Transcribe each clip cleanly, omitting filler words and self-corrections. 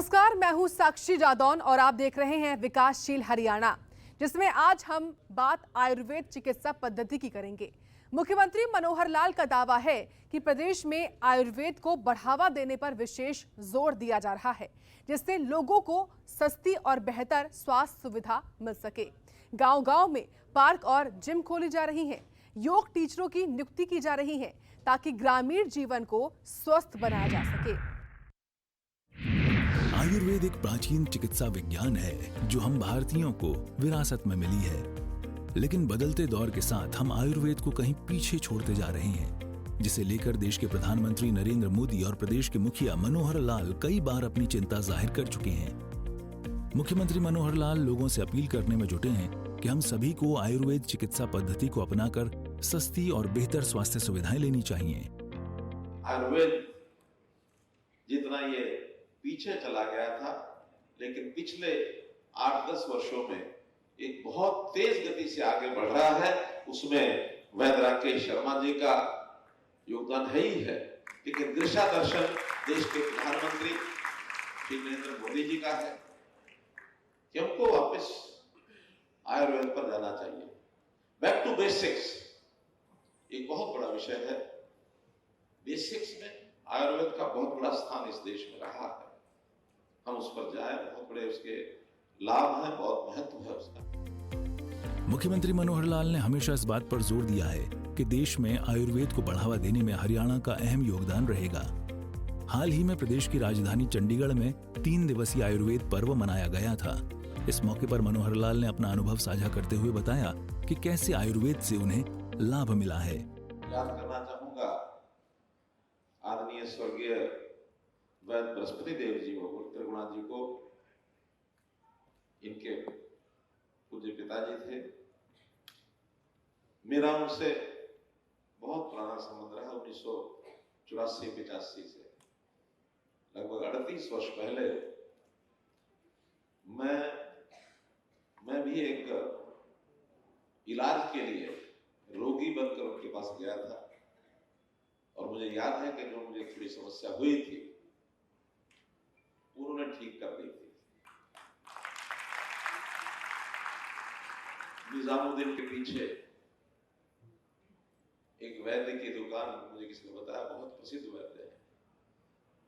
नमस्कार, मैं हूं साक्षी जादौन और आप देख रहे हैं विकासशील हरियाणा, जिसमें आज हम बात आयुर्वेद चिकित्सा पद्धति की करेंगे। मुख्यमंत्री मनोहर लाल का दावा है कि प्रदेश में आयुर्वेद को बढ़ावा देने पर विशेष जोर दिया जा रहा है, जिससे लोगों को सस्ती और बेहतर स्वास्थ्य सुविधा मिल सके। गांव-गांव में पार्क और जिम खोली जा रही हैं, योग टीचरों की नियुक्ति की जा रही है ताकि ग्रामीण जीवन को स्वस्थ बनाया जा सके। आयुर्वेद एक प्राचीन चिकित्सा विज्ञान है जो हम भारतीयों को विरासत में मिली है, लेकिन बदलते दौर के साथ हम आयुर्वेद को कहीं पीछे छोड़ते जा रहे हैं, जिसे लेकर देश के प्रधानमंत्री नरेंद्र मोदी और प्रदेश के मुखिया मनोहर लाल कई बार अपनी चिंता जाहिर कर चुके हैं। मुख्यमंत्री मनोहर लाल लोगों से अपील करने में जुटे हैं कि हम सभी को आयुर्वेद चिकित्सा पद्धति को अपनाकर सस्ती और बेहतर स्वास्थ्य सुविधाएं लेनी चाहिए। आयुर्वेद जितना ये पीछे चला गया था, लेकिन पिछले 8-10 वर्षों में एक बहुत तेज गति से आगे बढ़ रहा है। उसमें वैद्य राकेश शर्मा जी का योगदान है ही है, लेकिन दिशा दर्शन देश के प्रधानमंत्री श्री नरेंद्र मोदी जी का है कि हमको वापस आयुर्वेद पर जाना चाहिए। बैक टू बेसिक्स एक बहुत बड़ा विषय है। बेसिक्स में आयुर्वेद का बहुत बड़ा स्थान इस देश में रहा है। हम उस पर जाए, बहुत बड़े उसके लाभ हैं, बहुत महत्व है उसका। मुख्यमंत्री मनोहर लाल ने हमेशा इस बात पर जोर दिया है कि देश में आयुर्वेद को बढ़ावा देने में हरियाणा का अहम योगदान रहेगा। हाल ही में प्रदेश की राजधानी चंडीगढ़ में 3 दिवसीय आयुर्वेद पर्व मनाया गया था। इस मौके पर मनोहर लाल ने अपना अनुभव साझा करते हुए बताया कि कैसे आयुर्वेद से उन्हें लाभ मिला है। याद करना चाहूंगा आदरणीय स्वर्गीय वैद्य बृहस्पति देव जी को, त्रिगुणा जी को। इनके पूज्य पिताजी थे। मेरा उनसे बहुत पुराना संबंध रहा। 1984-85 से लगभग 38 वर्ष पहले मैं भी एक इलाज के लिए रोगी बनकर उनके पास गया था, और मुझे याद है कि जो मुझे थोड़ी समस्या हुई थी उन्होंने ठीक कर दी थी। निजामुद्दीन के पीछे एक वैद्य की दुकान, मुझे किसी ने बताया, बहुत प्रसिद्ध वैद्य है।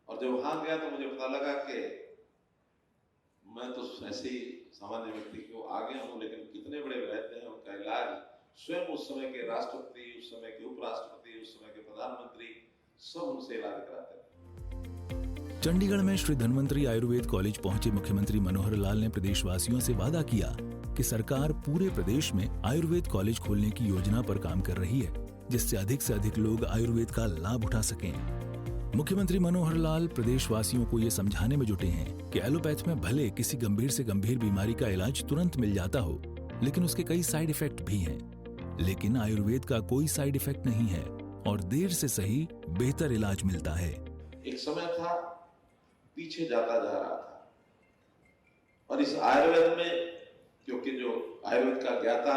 और जब वहां गया तो मुझे पता लगा कि मैं तो ऐसे ही सामान्य व्यक्ति को आ गया हूं, लेकिन कितने बड़े वैद्य हैं। उनका इलाज स्वयं उस समय के राष्ट्रपति, उस समय के उपराष्ट्रपति, उस समय के प्रधानमंत्री सब उनसे इलाज कराते थे। चंडीगढ़ में श्री धन्वंतरी आयुर्वेद कॉलेज पहुंचे मुख्यमंत्री मनोहर लाल ने प्रदेशवासियों से वादा किया कि सरकार पूरे प्रदेश में आयुर्वेद कॉलेज खोलने की योजना पर काम कर रही है, जिससे अधिक से अधिक लोग आयुर्वेद का लाभ उठा सकें। मुख्यमंत्री मनोहर लाल प्रदेशवासियों को ये समझाने में जुटे हैं कि एलोपैथ में भले किसी गंभीर से गंभीर बीमारी का इलाज तुरंत मिल जाता हो, लेकिन उसके कई साइड इफेक्ट भी हैं। लेकिन आयुर्वेद का कोई साइड इफेक्ट नहीं है और देर से सही बेहतर इलाज मिलता है। एक समय था पीछे जाता जा रहा था, और इस आयुर्वेद में, क्योंकि जो आयुर्वेद का ज्ञाता,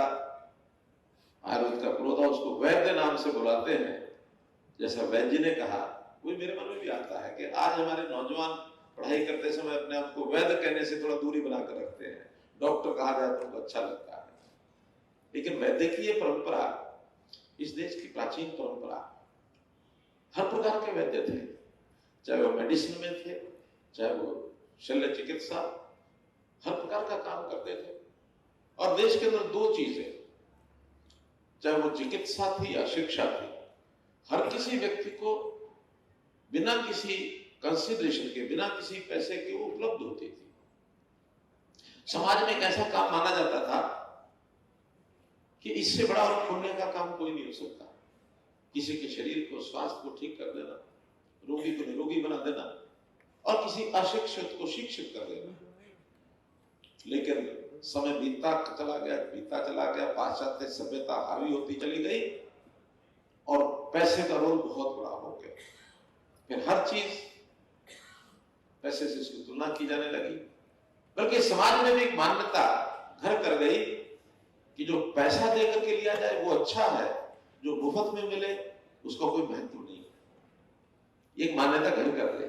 आयुर्वेद का पुरोधा, उसको वैद्य नाम से बुलाते हैं, जैसा वैद्य जी ने कहा, वो मेरे मन में भी आता है कि आज हमारे नौजवान पढ़ाई करते समय अपने आप को वैद्य कहने से थोड़ा दूरी बनाकर रखते हैं। डॉक्टर कहा जाए तो उनको अच्छा लगता है, लेकिन वैद्य की ये परंपरा, इस देश की प्राचीन परंपरा, हर प्रकार के वैद्य थे, चाहे वो मेडिसिन में थे, चाहे वो शल्य चिकित्सा, हर प्रकार का काम करते थे। और देश के अंदर 2 चीजें, चाहे वो चिकित्सा थी या शिक्षा थी, हर किसी व्यक्ति को बिना किसी कंसिडरेशन के, बिना किसी पैसे के वो उपलब्ध होती थी। समाज में एक ऐसा काम माना जाता था कि इससे बड़ा और पुण्य का काम कोई नहीं हो सकता। किसी के शरीर को, स्वास्थ्य को ठीक कर देना, रोगी को निरोगी बना देना, और किसी अशिक्षित को शिक्षित कर देना। लेकिन समय बीतता चला गया, पाश्चात्य सभ्यता हावी होती चली गई, और पैसे का रोल बहुत बड़ा हो गया। फिर हर चीज पैसे से इसकी तुलना की जाने लगी, बल्कि समाज में भी एक मान्यता घर कर गई कि जो पैसा देकर के लिया जाए वो अच्छा है, जो मुफ्त में मिले उसका कोई महत्व नहीं है। एक मान्यता घर कर ले।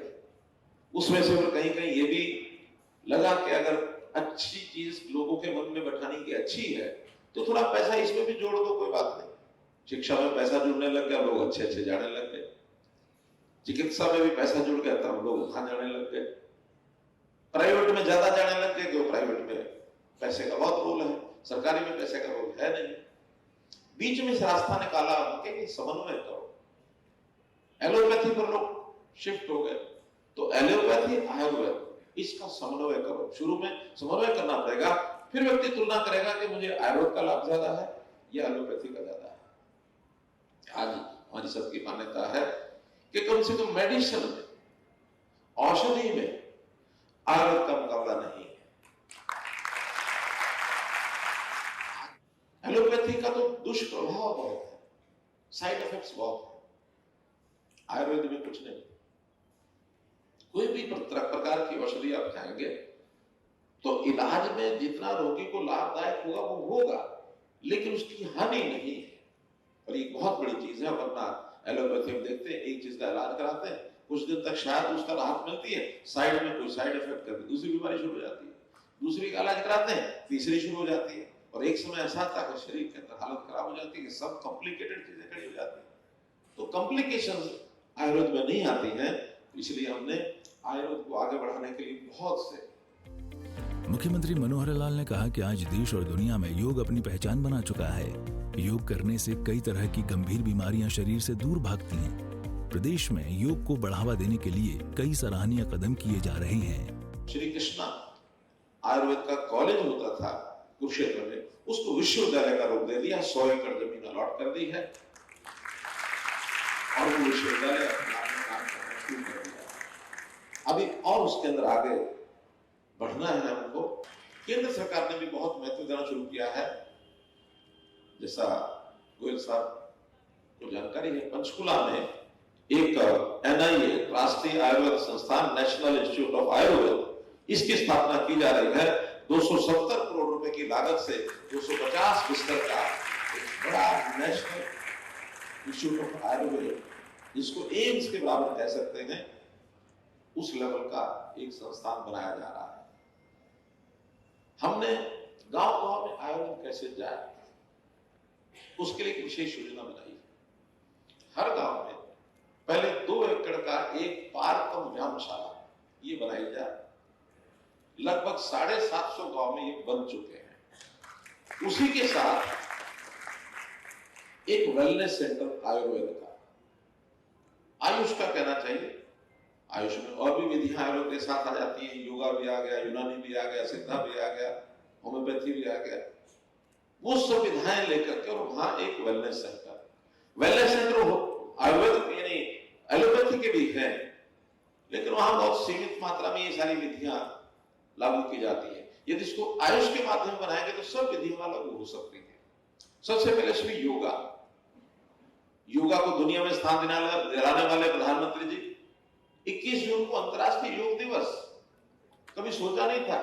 उसमें से कहीं कहीं ये भी अच्छी है तो थोड़ा पैसा इसमें भी जोड़ दो, कोई बात नहीं। शिक्षा में पैसा जुड़ने लग गया, लोग अच्छे अच्छे जाने लग गए। चिकित्सा में भी पैसा जुड़ गया, तब लोग वहां जाने लग गए। प्राइवेट में ज्यादा जाने लग गए, क्यों? प्राइवेट में पैसे का बहुत रोल है, सरकारी में पैसे का रोल है नहीं। बीच में इस रास्ता निकाला उनके कि समन्वय करो। एलोपैथी पर लोग शिफ्ट हो गए, तो एलोपैथी आयुर्वेद इसका समन्वय करो। शुरू में समन्वय करना पड़ेगा, फिर व्यक्ति तुलना करेगा कि मुझे आयुर्वेद का लाभ ज्यादा है या एलोपैथी का ज्यादा है। आज हमारी सबकी मान्यता है कि कम से कम मेडिसिन में, औषधि में आयुर्वेद का मुकाबला नहीं है। एलोपैथी का तो दुष्प्रभाव बहुत है, साइड इफेक्ट्स बहुत है। आयुर्वेद में कुछ नहीं। कोई भी प्रकार की औषधि आप खाएंगे तो इलाज में जितना रोगी को लाभदायक होगा वो होगा, लेकिन उसकी हानि नहीं है। और ये बहुत बड़ी चीज है। वरना एलोपैथी में देखते हैं, एक चीज का इलाज कराते हैं, कुछ दिन तक शायद उसका राहत मिलती है, साइड में कोई साइड इफेक्ट करके दूसरी बीमारी शुरू हो जाती है। दूसरी का इलाज कराते हैं, तीसरी शुरू हो जाती है, और एक समय ऐसा आता है शरीर के अंदर हालत खराब हो जाती है कि सब कॉम्प्लिकेटेड चीजें खड़ी हो जाती है। तो कॉम्प्लिकेशन आयुर्वेद में नहीं आती है, इसलिए हमने आयुर्वेद को आगे बढ़ाने के लिए बहुत से। मुख्यमंत्री मनोहर लाल ने कहा कि आज देश और दुनिया में योग अपनी पहचान बना चुका है। योग करने से कई तरह की गंभीर बीमारियां शरीर से दूर भागती हैं। प्रदेश में योग को बढ़ावा देने के लिए कई सराहनीय कदम किए जा रहे हैं। श्री कृष्णा आयुर्वेद का कॉलेज होता था कुरुक्षेत्र में, उसको विश्वविद्यालय का रूप दे दिया, 100 एकड़ जमीन अलॉट कर दी है और वो विश्वविद्यालय अपने आप में काम करना शुरू कर दिया। अभी और उसके अंदर आगे बढ़ना है हमको। केंद्र सरकार ने भी बहुत महत्व देना शुरू किया है। जैसा गोयल साहब को जानकारी है, पंचकुला में एक NIA राष्ट्रीय आयुर्वेद संस्थान, नेशनल इंस्टीट्यूट ऑफ आयुर्वेद, इसकी स्थापना की जा रही है। 270 करोड़ रुपए की लागत से 250 बिस्तर का एक बड़ा नेशनल इंस्टीट्यूट ऑफ आयुर्वेद, जिसको एम्स के बराबर कह सकते हैं, उस लेवल का एक संस्थान बनाया जा रहा है। हमने गांव-गांव में आयुर्वेद कैसे जाए, उसके लिए एक विशेष योजना बनाई। हर गांव में पहले 2 एकड़ का एक पार्क कम व्यायामशाला ये बनाई जाए। लगभग 750 गांव में ये बन चुके हैं। उसी के साथ एक वेलनेस सेंटर आयुर्वेद का, आयुष का कहना चाहिए। आयुष में और भी विधियां आयुर्वेद के साथ आ जाती हैं। योगा भी आ गया, यूनानी भी आ गया, सिद्धा भी आ गया, होम्योपैथी भी आ गया। वो सब विधाएं लेकर के, और वहां एक वेलनेस सेंटर आयुर्वेद यानी एलोपैथी के भी है, लेकिन वहां बहुत सीमित मात्रा में ये सारी विधियां लागू की जाती है। यदि इसको आयुष के माध्यम बनाएंगे तो सब विधियां लागू हो सकती है। सबसे पहले श्री योगा को दुनिया में स्थान दिलाने वाले प्रधानमंत्री जी 21 जून को अंतर्राष्ट्रीय योग दिवस, कभी सोचा नहीं था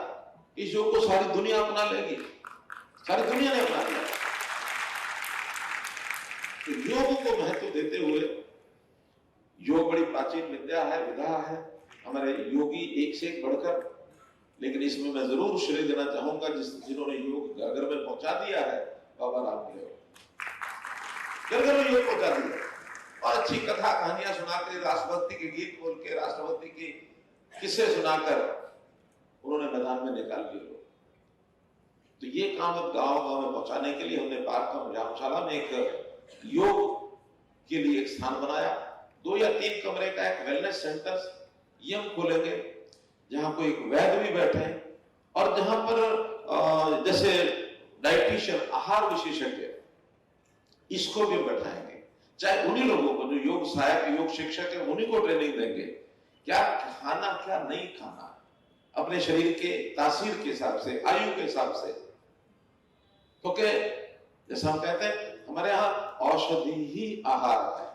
इस योग को सारी दुनिया अपना लेगी। सारी दुनिया ने अपना लिया। तो योग को महत्व देते हुए, योग बड़ी प्राचीन विद्या है, विधा है, हमारे योगी एक से एक बढ़कर, लेकिन इसमें मैं जरूर श्रेय देना चाहूंगा जिन्होंने योग घर घर में पहुंचा दिया है, बाबा रामदेव। घर घर में योग पहुंचा दिया और अच्छी कथा कहानियां सुनाकर, राष्ट्रभक्ति के गीत बोल के, राष्ट्रभक्ति की किस्से सुनाकर उन्होंने मैदान में निकाल दिए लोग। तो ये काम अब गांव-गांव में पहुंचाने के लिए हमने पार्क का व्यायामशाला में एक योग के लिए एक स्थान बनाया। 2 या 3 कमरे का एक वेलनेस सेंटर ये हम खोलेंगे, जहां कोई एक वैद्य भी बैठे और जहां पर जैसे डाइटिशियन, आहार विशेषज्ञ, इसको भी बैठाएंगे। चाहे उन्हीं लोगों को जो योग सहायक, योग शिक्षक है, उन्हीं को ट्रेनिंग देंगे क्या खाना क्या नहीं खाना, अपने शरीर के तासीर के हिसाब से, आयु के हिसाब से। क्योंकि जैसा हम कहते हैं हमारे यहाँ औषधि ही आहार है,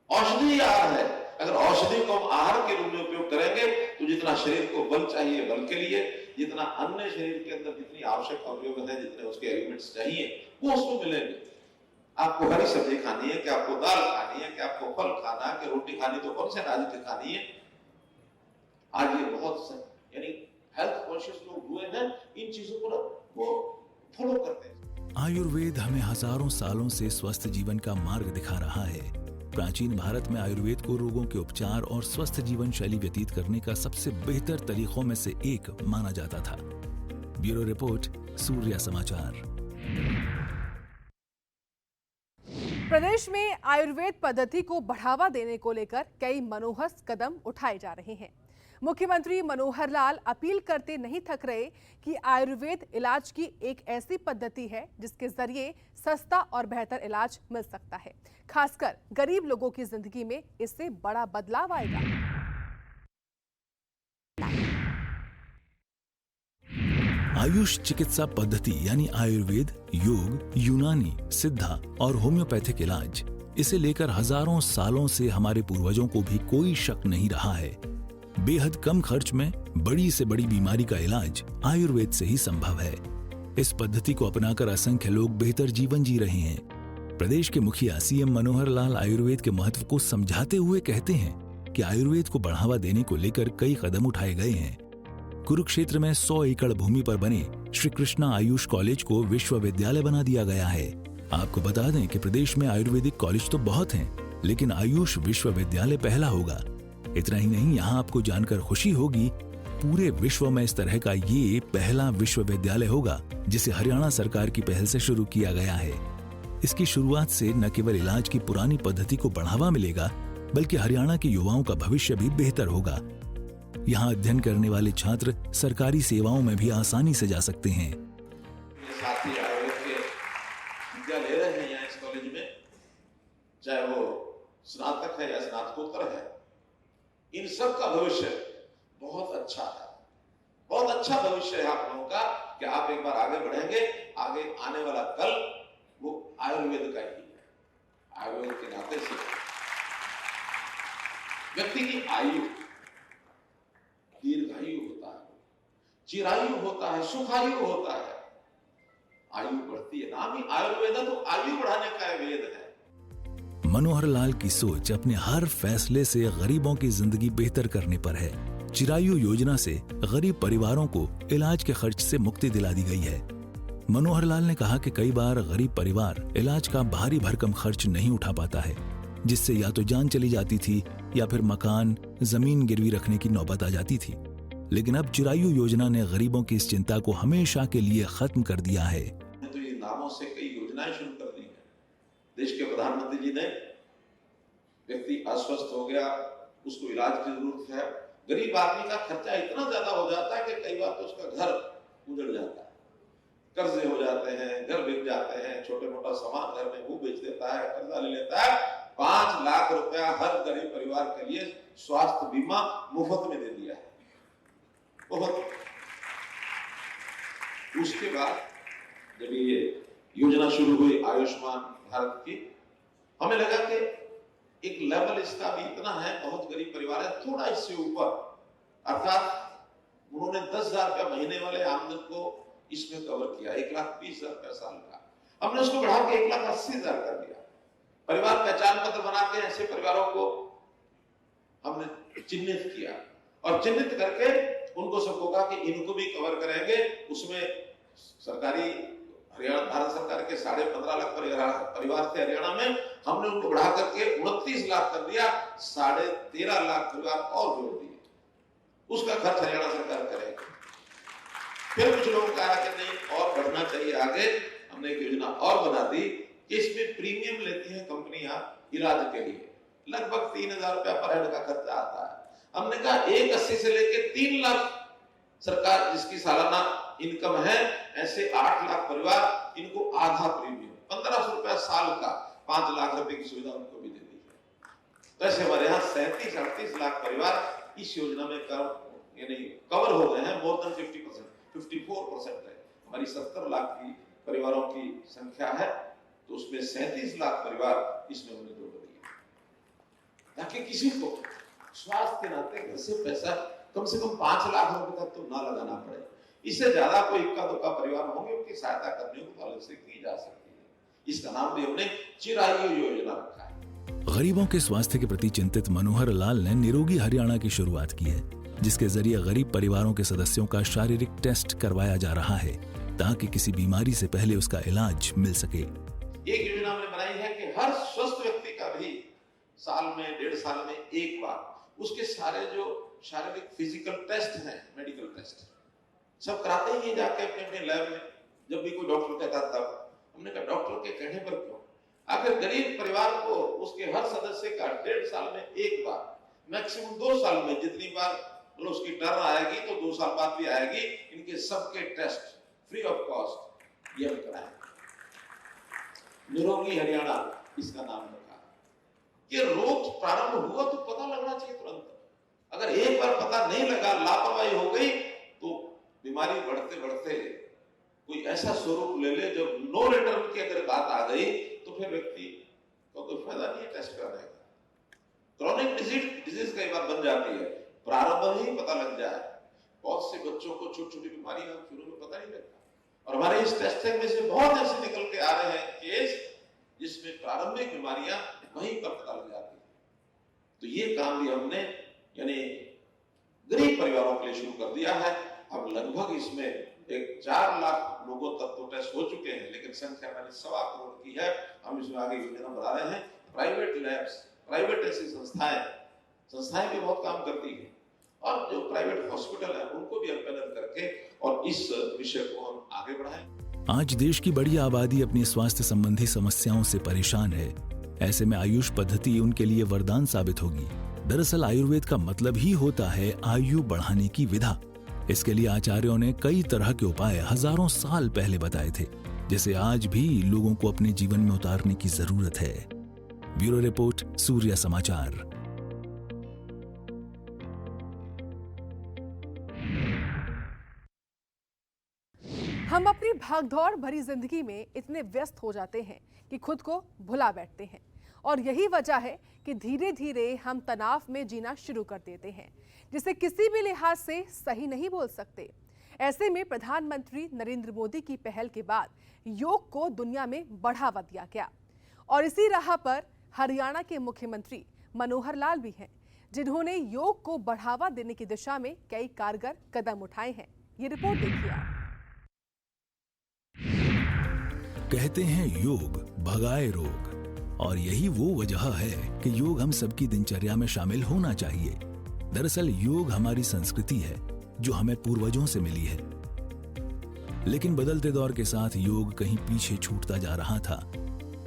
औषधि आहार है। अगर औषधि को हम आहार के रूप में उपयोग करेंगे तो जितना शरीर को बल चाहिए, बल के लिए जितना अन्य शरीर के अंदर जितनी आवश्यक अवयव है, जितने उसके एलिमेंट्स चाहिए, वो उसको मिलेंगे। आपको हरी सब्जी खानी है, कि आपको दाल खानी है, कि आपको फल खाना है, कि रोटी खानी, तो कौन से अनाज की खानी है। आज ये बहुत यानी हेल्थ कॉन्शियस लोग हुए हैं, इन चीजों को वो फॉलो करते हैं। आयुर्वेद हमें हजारों सालों से स्वस्थ जीवन का मार्ग दिखा रहा है। प्राचीन भारत में आयुर्वेद को रोगों के उपचार और स्वस्थ जीवन शैली व्यतीत करने का सबसे बेहतर तरीकों में से एक माना जाता था। ब्यूरो रिपोर्ट, सूर्या समाचार। प्रदेश में आयुर्वेद पद्धति को बढ़ावा देने को लेकर कई मनोहर कदम उठाए जा रहे हैं। मुख्यमंत्री मनोहर लाल अपील करते नहीं थक रहे कि आयुर्वेद इलाज की एक ऐसी पद्धति है जिसके जरिए सस्ता और बेहतर इलाज मिल सकता है। खासकर गरीब लोगों की जिंदगी में इससे बड़ा बदलाव आएगा। आयुष चिकित्सा पद्धति यानी आयुर्वेद, योग, यूनानी, सिद्धा और होम्योपैथिक इलाज, इसे लेकर हजारों सालों से हमारे पूर्वजों को भी कोई शक नहीं रहा है। बेहद कम खर्च में बड़ी से बड़ी बीमारी का इलाज आयुर्वेद से ही संभव है। इस पद्धति को अपनाकर असंख्य लोग बेहतर जीवन जी रहे हैं। प्रदेश के मुखिया सीएम मनोहर लाल आयुर्वेद के महत्व को समझाते हुए कहते हैं कि आयुर्वेद को बढ़ावा देने को लेकर कई कदम उठाए गए हैं। कुरुक्षेत्र में 100 एकड़ भूमि पर बने श्री कृष्णा आयुष कॉलेज को विश्वविद्यालय बना दिया गया है। आपको बता दें कि प्रदेश में आयुर्वेदिक कॉलेज तो बहुत हैं, लेकिन आयुष विश्वविद्यालय पहला होगा। इतना ही नहीं, यहाँ आपको जानकर खुशी होगी, पूरे विश्व में इस तरह का ये पहला विश्वविद्यालय होगा जिसे हरियाणा सरकार की पहल से शुरू किया गया है। इसकी शुरुआत से न केवल इलाज की पुरानी पद्धति को बढ़ावा मिलेगा, बल्कि हरियाणा के युवाओं का भविष्य भी बेहतर होगा। यहाँ अध्ययन करने वाले छात्र सरकारी सेवाओं में भी आसानी से जा सकते हैं। साथी आयुर्वेद के विद्या ले रहे हैं यहाँ इस कॉलेज में, चाहे वो स्नातक है या स्नातकोत्तर है, इन सब का भविष्य बहुत अच्छा है। बहुत अच्छा भविष्य है आप लोगों का कि आप एक बार आगे बढ़ेंगे। आगे आने वाला कल वो आयुर्वेद का ही है। आयुर्वेद के नाते से व्यक्ति की आयु दीर्घायु होता है, चिरायु होता है, सुखायु होता है, आयु बढ़ती है। नाम ही आयुर्वेद है, तो आयु बढ़ाने का वेद है। मनोहर लाल की सोच अपने हर फैसले से गरीबों की जिंदगी बेहतर करने पर है। चिरायु योजना से गरीब परिवारों को इलाज के खर्च से मुक्ति दिला दी गई है। मनोहर लाल ने कहा कि कई बार गरीब परिवार इलाज का भारी भरकम खर्च नहीं उठा पाता है, जिससे या तो जान चली जाती थी या फिर मकान, जमीन गिरवी रखने की नौबत आ जाती थी। लेकिन अब चिरायु योजना ने गरीबों की इस चिंता को हमेशा के लिए खत्म कर दिया है। तो ये नामों से कई योजनाएं शुरू कर दी है। देश के प्रधानमंत्री जी ने, व्यक्ति अस्वस्थ हो गया, उसको इलाज की जरूरत है, गरीब आदमी का खर्चा इतना ज्यादा हो जाता है कि कई बार तो उसका घर उजड़ जाता है, कर्जे हो जाते हैं, घर बिक जाते हैं, छोटे मोटा सामान घर में वो बेच देता है, कर्जा ले लेता है। 5 लाख रुपया हर गरीब परिवार के लिए स्वास्थ्य बीमा मुफ्त में दे दिया है। बहुत उसके बाद जब ये योजना शुरू हुई आयुष्मान भारत की, हमें लगा कि एक लेवल इसका भी इतना है, बहुत गरीब परिवार है, थोड़ा इससे ऊपर, अर्थात उन्होंने 10,000 रुपया महीने वाले आमदन को इसमें कवर किया, 1,20,000 रुपया साल का। हमने उसको बढ़ा के 1,80,000 कर दिया। परिवार पहचान पत्र बना के ऐसे परिवारों को हमने चिन्हित किया और चिन्हित करके उनको सबको कहा कि इनको भी कवर करेंगे। उसमें सरकारी हरियाणा भारत सरकार के 15.5 लाख परिवार थे हरियाणा में, हमने उनको बढ़ा करके 29 लाख कर दिया, 13.5 लाख परिवार और जोड़ दिए। उसका खर्च हरियाणा सरकार करेगी। फिर कुछ लोगों का कि नहीं और बढ़ना चाहिए आगे, हमने एक योजना और बना दी कि इसमें प्रीमियम लेती है कंपनियां इलाज के लिए, लगभग 3,000 रुपया पर हेड का खर्चा आता है। हमने कहा 1,80 से लेके 3 लाख सरकार जिसकी सालाना इनकम है, ऐसे 8 लाख परिवार, इनको आधा प्रीमियम 1,500 रुपया साल का 5 लाख रुपए की सुविधा उनको भी दे दी है। तो ऐसे हमारे यहाँ 37-38 लाख परिवार इस योजना में कवर हो गए हैं। मोर देन 50%, 54% है। हमारी 70 लाख की परिवारों की संख्या है, तो उसमें 37 लाख परिवार इसमें हमने जोड़ दिए, ताकि किसी को स्वास्थ्य के नाते घर से पैसा कम से कम 5 लाख रुपए तक तो ना लगाना पड़े। इससे ज्यादा कोई इक्का दुक्का परिवार होंगे, उनकी सहायता करने को अलग से की जा सकती है। इसका नाम भी हमने चिरायु योजना रखा है। गरीबों के स्वास्थ्य के प्रति चिंतित मनोहर लाल ने निरोगी हरियाणा की शुरुआत की है, जिसके जरिए गरीब परिवारों के सदस्यों का शारीरिक टेस्ट करवाया जा रहा है। ताकि किसी बीमारी से पहले उसका इलाज मिल सके। एक योजना हमने बनाई है कि हर स्वस्थ व्यक्ति का भी साल में 1.5 साल में एक बार उसके सारे जो शारीरिक फिजिकल टेस्ट हैं, मेडिकल टेस्ट सब कराते ही हैं जाके अपने अपने लैब में। जब भी कोई डॉक्टर कहता तब हमने कहा डॉक्टर के कहने पर क्यों, आखिर गरीब परिवार को उसके हर सदस्य का 1.5 साल में एक बार, मैक्सिमम 2 साल में जितनी बार मतलब उसकी टर्न आएगी तो 2 साल बाद भी आएगी, इनके सबके टेस्ट फ्री ऑफ कॉस्ट ये हम कराएंगे। निरोगी हरियाणा इसका नाम रखा कि रोग प्रारंभ हुआ तो पता लगना चाहिए तुरंत। अगर एक बार पता नहीं लगा, लापरवाही हो गई तो बीमारी बढ़ते बढ़ते कोई ऐसा स्वरूप ले ले जब नो रिटर्न की अगर बात आ गई तो फिर व्यक्ति को कोई फायदा नहीं है टेस्ट कराने का। क्रॉनिक डिजीज कई बार बन जाती है, प्रारंभ ही पता लग जाए। बहुत से बच्चों को छोटी छोटी बीमारियां शुरू में पता नहीं लगता, और हमारे इस टेस्टिंग में से बहुत ऐसे निकल के आ रहे हैं केस जिसमें प्रारंभिक बीमारियां वहीं पर पता लग जाती है। तो ये काम भी हमने यानी गरीब परिवारों के लिए शुरू कर दिया है। अब लगभग इसमें 4 लाख लोगों तक तो टेस्ट हो चुके हैं, लेकिन संख्या मैंने 1.25 करोड़ की है। हम इसमें आगे योजना बढ़ा रहे हैं। प्राइवेट लैब्स, प्राइवेट ऐसी संस्थाएं भी बहुत काम करती हैं, और जो प्राइवेट हॉस्पिटल है उनको भी एम्पैनल करके और इस विषय को हम आगे बढ़ाएं। आज देश की बड़ी आबादी अपनी स्वास्थ्य संबंधी समस्याओं से परेशान है। ऐसे में आयुष पद्धति उनके लिए वरदान साबित होगी। दरअसल आयुर्वेद का मतलब ही होता है आयु बढ़ाने की विधा। इसके लिए आचार्यों ने कई तरह के उपाय हजारों साल पहले बताए थे, जिसे आज भी लोगों को अपने जीवन में उतारने की जरूरत है। ब्यूरो रिपोर्ट, सूर्य समाचार। हम अपनी भागदौड़ भरी जिंदगी में इतने व्यस्त हो जाते हैं कि खुद को भुला बैठते हैं, और यही वजह है कि धीरे धीरे हम तनाव में जीना शुरू कर देते हैं, जिसे किसी भी लिहाज से सही नहीं बोल सकते। ऐसे में प्रधानमंत्री नरेंद्र मोदी की पहल के बाद योग को दुनिया में बढ़ावा दिया गया, और इसी राह पर हरियाणा के मुख्यमंत्री मनोहर लाल भी हैं, जिन्होंने योग को बढ़ावा देने की दिशा में कई कारगर कदम उठाए हैं। ये रिपोर्ट देखिए आप। कहते हैं योग भगाए रोग, और यही वो वजह है कि योग हम सबकी दिनचर्या में शामिल होना चाहिए। दरअसल योग हमारी संस्कृति है जो हमें पूर्वजों से मिली है, लेकिन बदलते दौर के साथ योग कहीं पीछे छूटता जा रहा था।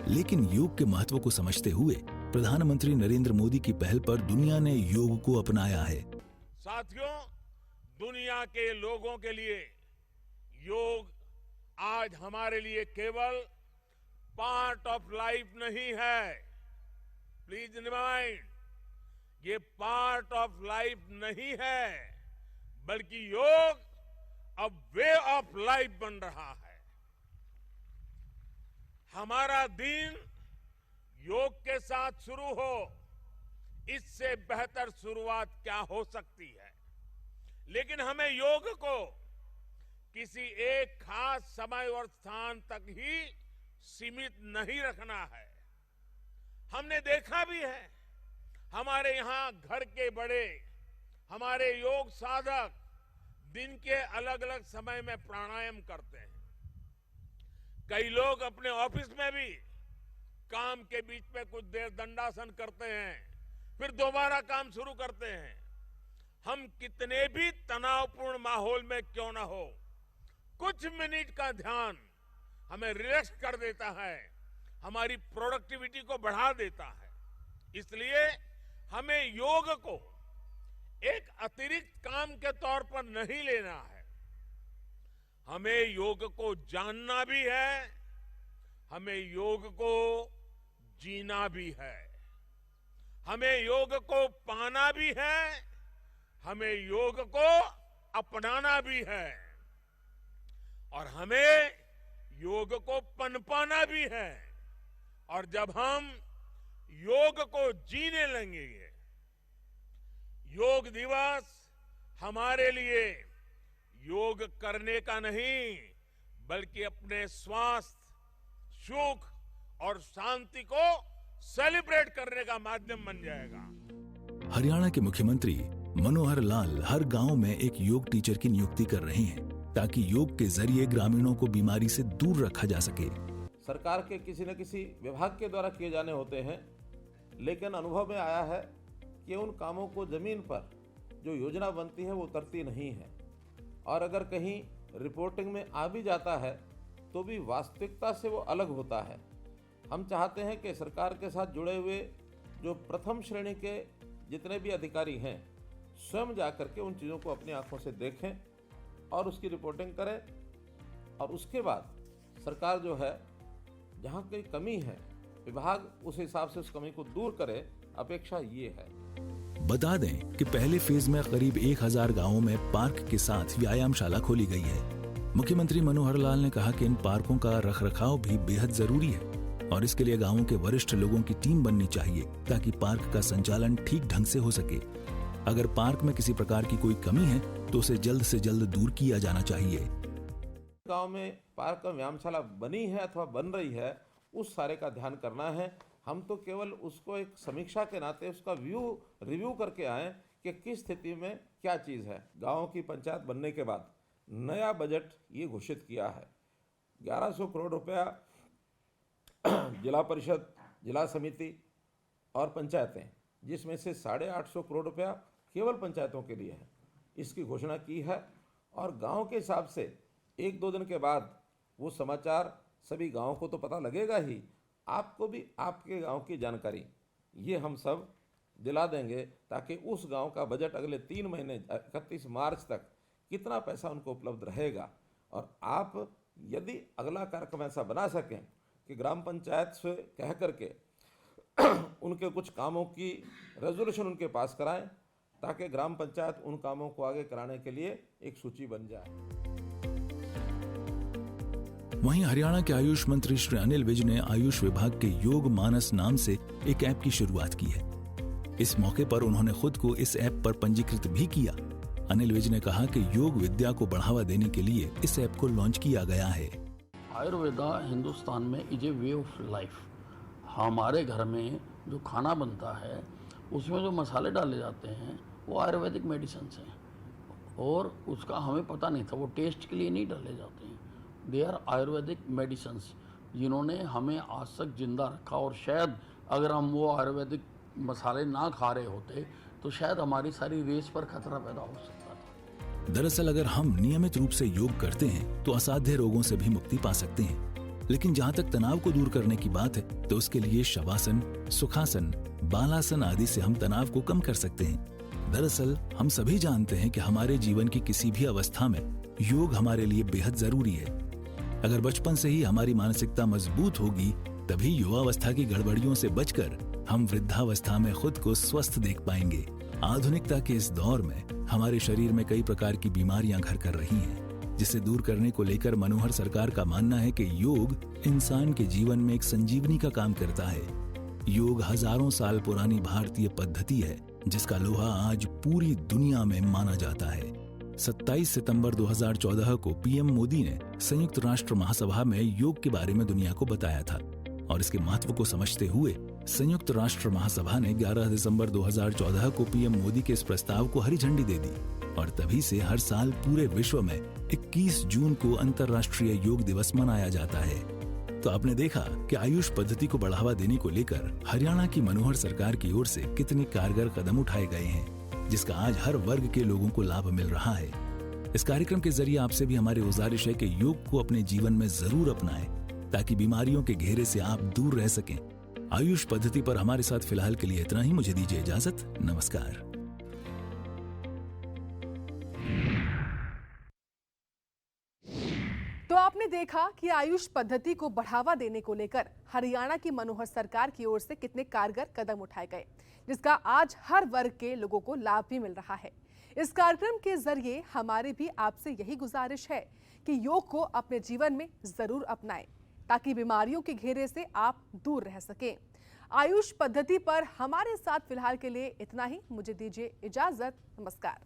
लेकिन योग के महत्व को समझते हुए प्रधानमंत्री नरेंद्र मोदी की पहल पर दुनिया ने योग को अपनाया है। साथियों, दुनिया के लोगों के लिए योग आज हमारे लिए केवल पार्ट ऑफ लाइफ नहीं है। प्लीज रिमाइंड, ये पार्ट ऑफ लाइफ नहीं है, बल्कि योग अब वे ऑफ लाइफ बन रहा है। हमारा दिन योग के साथ शुरू हो, इससे बेहतर शुरुआत क्या हो सकती है। लेकिन हमें योग को किसी एक खास समय और स्थान तक ही सीमित नहीं रखना है। हमने देखा भी है, हमारे यहां घर के बड़े, हमारे योग साधक दिन के अलग अलग समय में प्राणायाम करते हैं। कई लोग अपने ऑफिस में भी काम के बीच में कुछ देर दंडासन करते हैं, फिर दोबारा काम शुरू करते हैं। हम कितने भी तनावपूर्ण माहौल में क्यों ना हो, कुछ मिनट का ध्यान हमें रिलैक्स कर देता है, हमारी प्रोडक्टिविटी को बढ़ा देता है। इसलिए हमें योग को एक अतिरिक्त काम के तौर पर नहीं लेना है। हमें योग को जानना भी है, हमें योग को जीना भी है। हमें योग को पाना भी है, हमें योग को अपनाना भी है, और हमें योग को पनपाना भी है। और जब हम योग को जीने लगेंगे, योग दिवस हमारे लिए योग करने का नहीं, बल्कि अपने स्वास्थ्य, सुख और शांति को सेलिब्रेट करने का माध्यम बन जाएगा। हरियाणा के मुख्यमंत्री मनोहर लाल हर गांव में एक योग टीचर की नियुक्ति कर रहे हैं। ताकि योग के जरिए ग्रामीणों को बीमारी से दूर रखा जा सके। सरकार के किसी न किसी विभाग के द्वारा किए जाने होते हैं, लेकिन अनुभव में आया है कि उन कामों को जमीन पर जो योजना बनती है वो उतरती नहीं है, और अगर कहीं रिपोर्टिंग में आ भी जाता है तो भी वास्तविकता से वो अलग होता है। हम चाहते हैं कि सरकार के साथ जुड़े हुए जो प्रथम श्रेणी के जितने भी अधिकारी हैं स्वयं जाकर के उन चीज़ों को अपनी आंखों से देखें और उसकी रिपोर्टिंग करें, और उसके बाद सरकार जो है जहाँ कोई कमी है विभाग उस हिसाब से उस कमी को दूर करे। अपेक्षा ये है। बता दें कि पहले फेज में करीब 1000 गांवों में पार्क के साथ व्यायामशाला खोली गई है। मुख्यमंत्री मनोहर लाल ने कहा कि इन पार्कों का रखरखाव भी बेहद जरूरी है और इसके लिए गांवों के वरिष्ठ लोगों की टीम बननी चाहिए ताकि पार्क का संचालन ठीक ढंग से हो सके। अगर पार्क में किसी प्रकार की कोई कमी है तो उसे जल्द से जल्द दूर किया जाना चाहिए। गांव में पार्क का व्यायामशाला बनी है अथवा बन रही है, उस सारे का ध्यान करना है। हम तो केवल उसको एक समीक्षा के नाते उसका रिव्यू करके आए कि किस स्थिति में क्या चीज़ है। गाँव की पंचायत बनने के बाद नया बजट ये घोषित किया है, 1100 करोड़ रुपया जिला परिषद, जिला समिति और पंचायतें, जिसमें से 850 करोड़ रुपया केवल पंचायतों के लिए है, इसकी घोषणा की है। और गांव के हिसाब से 1-2 दिन के बाद वो समाचार सभी गांवों को तो पता लगेगा ही, आपको भी आपके गांव की जानकारी ये हम सब दिला देंगे ताकि उस गांव का बजट अगले 3 महीने 31 मार्च तक कितना पैसा उनको उपलब्ध रहेगा। और आप यदि अगला कार्यक्रम ऐसा बना सकें कि ग्राम पंचायत से कह करके उनके कुछ कामों की रेजोल्यूशन उनके पास कराएं ताकि ग्राम पंचायत उन कामों को आगे कराने के लिए एक सूची बन जाए। वहीं हरियाणा के आयुष मंत्री श्री अनिल विज ने आयुष विभाग के योग मानस नाम से एक ऐप की शुरुआत की है। इस मौके पर उन्होंने खुद को इस ऐप पर पंजीकृत भी किया। अनिल विज ने कहा कि योग विद्या को बढ़ावा देने के लिए इस ऐप को लॉन्च किया गया है। आयुर्वेदा हिंदुस्तान में is a way of life. हमारे घर में जो खाना बनता है उसमें जो मसाले डाले जाते हैं वो आयुर्वेदिक मेडिसिन हैं, और उसका हमें पता नहीं था, वो टेस्ट के लिए नहीं डाले जाते हैं। दे आर आयुर्वेदिक मेडिसिन जिन्होंने हमें आज तक जिंदा रखा, और शायद अगर हम वो आयुर्वेदिक मसाले ना खा रहे होते तो शायद हमारी सारी रेस पर खतरा पैदा हो सकता था। दरअसल अगर हम नियमित रूप से योग करते हैं तो असाध्य रोगों से भी मुक्ति पा सकते हैं, लेकिन जहाँ तक तनाव को दूर करने की बात है तो उसके लिए शवासन, सुखासन, बालासन आदि से हम तनाव को कम कर सकते हैं। दरअसल हम सभी जानते हैं कि हमारे जीवन की किसी भी अवस्था में योग हमारे लिए बेहद जरूरी है। अगर बचपन से ही हमारी मानसिकता मजबूत होगी तभी युवावस्था की गड़बड़ियों से बचकर हम वृद्धावस्था में खुद को स्वस्थ देख पाएंगे। आधुनिकता के इस दौर में हमारे शरीर में कई प्रकार की बीमारियां घर कर रही हैं, जिसे दूर करने को लेकर मनोहर सरकार का मानना है कि योग इंसान के जीवन में एक संजीवनी का काम करता है। योग हजारों साल पुरानी भारतीय पद्धति है जिसका लोहा आज पूरी दुनिया में माना जाता है। 27 सितंबर 2014 को पीएम मोदी ने संयुक्त राष्ट्र महासभा में योग के बारे में दुनिया को बताया था, और इसके महत्व को समझते हुए संयुक्त राष्ट्र महासभा ने 11 दिसंबर 2014 को पीएम मोदी के इस प्रस्ताव को हरी झंडी दे दी, और तभी से हर साल पूरे विश्व में 21 जून को अंतर्राष्ट्रीय योग दिवस मनाया जाता है। तो आपने देखा कि आयुष पद्धति को बढ़ावा देने को लेकर हरियाणा की मनोहर सरकार की ओर से कितने कारगर कदम उठाए गए हैं, जिसका आज हर वर्ग के लोगों को लाभ मिल रहा है। इस कार्यक्रम के जरिए आपसे भी हमारी गुजारिश है कि योग को अपने जीवन में जरूर अपनाएं ताकि बीमारियों के घेरे से आप दूर रह सकें। आयुष पद्धति पर हमारे साथ फिलहाल के लिए इतना ही। मुझे दीजिए इजाजत। नमस्कार। तो आपने देखा कि आयुष पद्धति को बढ़ावा देने को लेकर हरियाणा की मनोहर सरकार की ओर से कितने कारगर कदम उठाए गए, जिसका आज हर वर्ग के लोगों को लाभ भी मिल रहा है। इस कार्यक्रम के जरिए हमारी भी आपसे यही गुजारिश है कि योग को अपने जीवन में जरूर अपनाएं ताकि बीमारियों के घेरे से आप दूर रह सकें। आयुष पद्धति पर हमारे साथ फिलहाल के लिए इतना ही। मुझे दीजिए इजाजत। नमस्कार।